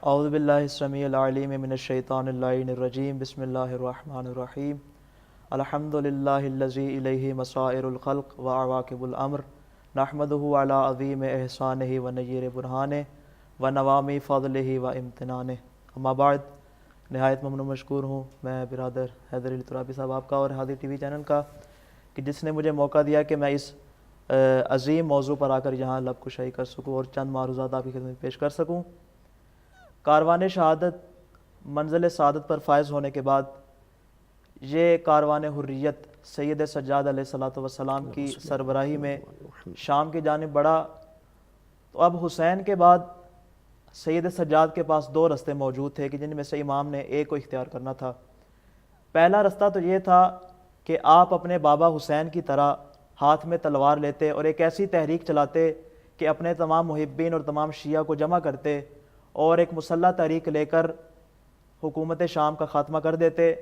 اعوذ باللہ السمیع العلیم من الشیطان اللعین الرجیم بسم اللہ الرحمن الرحیم الحمد للہ الذی الیہ مصائر الخلق وعواقب الامر نحمدہ علی عظیم احسانہ ونیر برہانہ ونوامی فضلہ وامتنانہ. اما بعد، نہایت ممنون و مشکور ہوں میں برادر حیدر علی ترابی صاحب آپ کا اور ہادی ٹی وی چینل کا کہ جس نے مجھے موقع دیا کہ میں اس عظیم موضوع پر آ کر یہاں لب کشائی کر سکوں اور چند معروضات آپ کی خدمت میں پیش کر سکوں. کاروان شہادت منزل سعادت پر فائز ہونے کے بعد یہ کاروان حریت سید سجاد علیہ الصلوۃ والسلام کی سربراہی میں شام کی جانب بڑھا. تو اب حسین کے بعد سید سجاد کے پاس دو رستے موجود تھے کہ جن میں سے امام نے ایک کو اختیار کرنا تھا. پہلا رستہ تو یہ تھا کہ آپ اپنے بابا حسین کی طرح ہاتھ میں تلوار لیتے اور ایک ایسی تحریک چلاتے کہ اپنے تمام محبین اور تمام شیعہ کو جمع کرتے اور ایک مسلح تحریک لے کر حکومت شام کا خاتمہ کر دیتے.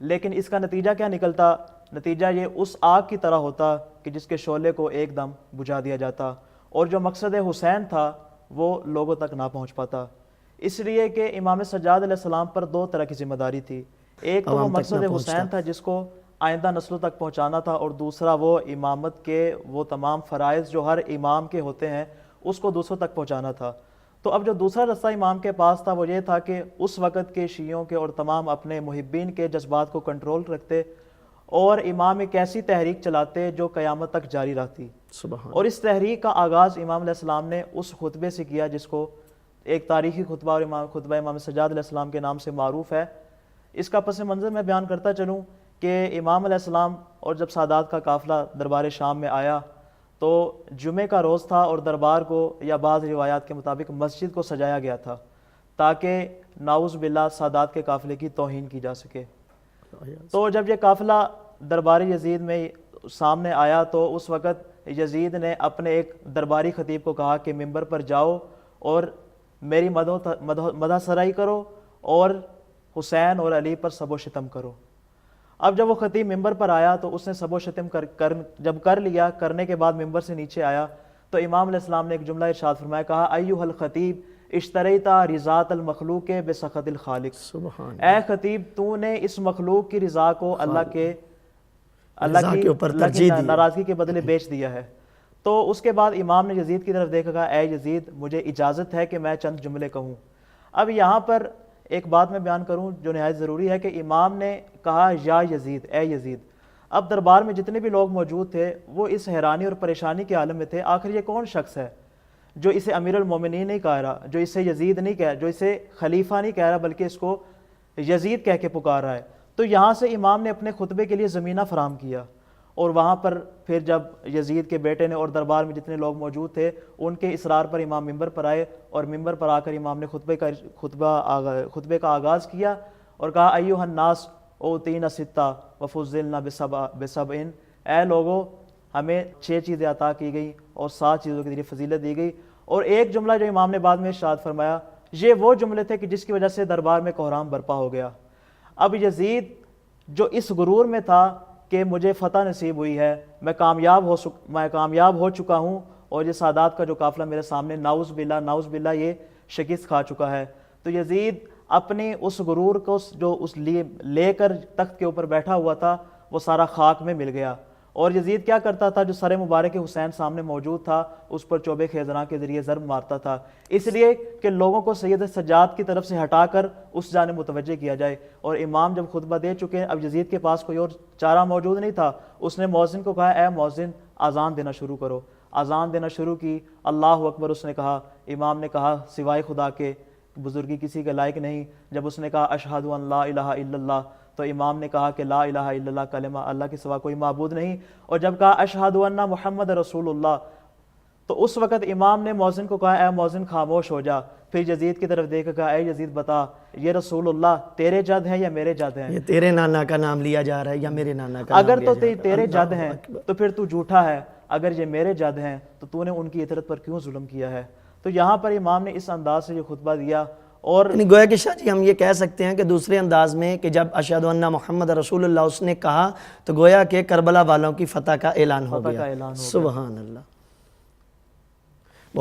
لیکن اس کا نتیجہ کیا نکلتا؟ نتیجہ یہ اس آگ کی طرح ہوتا کہ جس کے شعلے کو ایک دم بجھا دیا جاتا اور جو مقصد حسین تھا وہ لوگوں تک نہ پہنچ پاتا. اس لیے کہ امام سجاد علیہ السلام پر دو طرح کی ذمہ داری تھی. ایک تو وہ مقصد حسین تھا جس کو آئندہ نسلوں تک پہنچانا تھا، اور دوسرا وہ امامت کے وہ تمام فرائض جو ہر امام کے ہوتے ہیں اس کو دوسروں تک پہنچانا تھا. تو اب جو دوسرا رستہ امام کے پاس تھا وہ یہ تھا کہ اس وقت کے شیعوں کے اور تمام اپنے محبین کے جذبات کو کنٹرول رکھتے اور امام ایک ایسی تحریک چلاتے جو قیامت تک جاری رہتی. اور اس تحریک کا آغاز امام علیہ السلام نے اس خطبے سے کیا جس کو ایک تاریخی خطبہ اور خطبہ امام سجاد علیہ السلام کے نام سے معروف ہے. اس کا پس منظر میں بیان کرتا چلوں کہ امام علیہ السلام اور جب سادات کا قافلہ دربار شام میں آیا تو جمعہ کا روز تھا اور دربار کو یا بعض روایات کے مطابق مسجد کو سجایا گیا تھا تاکہ نعوذ باللہ سادات کے قافلے کی توہین کی جا سکے. تو جب یہ قافلہ دربار یزید میں سامنے آیا تو اس وقت یزید نے اپنے ایک درباری خطیب کو کہا کہ ممبر پر جاؤ اور میری مدح سرائی کرو اور حسین اور علی پر سب و شتم کرو. اب جب وہ خطیب ممبر پر آیا تو اس نے سب و شتم جب کر لیا، کرنے کے بعد ممبر سے نیچے آیا تو امام علیہ السلام نے ایک جملہ ارشاد فرمایا، کہا ایھا الخطیب اشتریتا رضات المخلوق بسخط الخالق. اے خطیب تو نے اس مخلوق کی رضا کو اللہ کی ناراضگی کے بدلے بیچ دیا ہے. تو اس کے بعد امام نے یزید کی طرف دیکھا، کہا اے یزید مجھے اجازت ہے کہ میں چند جملے کہوں. اب یہاں پر ایک بات میں بیان کروں جو نہایت ضروری ہے کہ امام نے کہا یا یزید، اے یزید. اب دربار میں جتنے بھی لوگ موجود تھے وہ اس حیرانی اور پریشانی کے عالم میں تھے، آخر یہ کون شخص ہے جو اسے امیر المومنین نہیں کہہ رہا، جو اسے یزید نہیں کہہ رہا، جو اسے خلیفہ نہیں کہہ رہا بلکہ اس کو یزید کہہ کے پکار رہا ہے. تو یہاں سے امام نے اپنے خطبے کے لیے زمینہ فراہم کیا اور وہاں پر پھر جب یزید کے بیٹے نے اور دربار میں جتنے لوگ موجود تھے ان کے اصرار پر امام ممبر پر آئے اور ممبر پر آ کر امام نے خطبے کا آغاز کیا اور کہا ایھا الناس اوتینا ستہ وفضلنا بسبع. اے لوگو ہمیں 6 چیزیں عطا کی گئی اور 7 چیزوں کے ذریعے فضیلت دی گئی. اور ایک جملہ جو امام نے بعد میں ارشاد فرمایا یہ وہ جملے تھے کہ جس کی وجہ سے دربار میں کوہرام برپا ہو گیا. اب یزید جو اس غرور میں تھا کہ مجھے فتح نصیب ہوئی ہے، میں کامیاب ہو چکا ہوں اور یہ سادات کا جو قافلہ میرے سامنے نعوذ باللہ یہ شکست کھا چکا ہے. تو یزید اپنی اس غرور کو جو اس لیے لے کر تخت کے اوپر بیٹھا ہوا تھا وہ سارا خاک میں مل گیا. اور یزید کیا کرتا تھا؟ جو سر مبارک حسین سامنے موجود تھا اس پر چوبے خیزراں کے ذریعے ضرب مارتا تھا، اس لیے کہ لوگوں کو سید سجاد کی طرف سے ہٹا کر اس جانب متوجہ کیا جائے. اور امام جب خطبہ دے چکے، اب یزید کے پاس کوئی اور چارہ موجود نہیں تھا. اس نے مؤذن کو کہا اے مؤذن اذان دینا شروع کرو. اذان دینا شروع کی، اللہ اکبر اس نے کہا. امام نے کہا سوائے خدا کے بزرگی کسی کے لائق نہیں. جب اس نے کہا اشہد ان لا الہ الا اللہ تو امام نے کہا کہ لا الہ الا اللہ کلمہ اللہ کے سوا کوئی معبود نہیں. اور جب کہا اشہد ان محمد رسول اللہ تو اس وقت امام نے مؤذن کو کہا اے مؤذن خاموش ہو جا. پھر یزید کی طرف دیکھ کہا اے یزید بتا یہ رسول اللہ تیرے جد ہیں یا میرے جد ہیں؟ یہ تیرے نانا کا نام لیا جا رہا ہے یا میرے نانا کا؟ اگر تو تیرے جد ہیں تو پھر تو جھوٹا ہے، اگر یہ میرے جد ہیں تو تو نے ان کی اطاعت پر کیوں ظلم کیا ہے؟ تو یہاں پر امام نے اس انداز سے یہ خطبہ دیا. اور گویا کہ شاہ جی ہم یہ کہہ سکتے ہیں کہ دوسرے انداز میں کہ جب اشہد ان محمد رسول اللہ اس نے کہا تو گویا کہ کربلا والوں کی فتح کا اعلان ہو گیا. سبحان اللہ.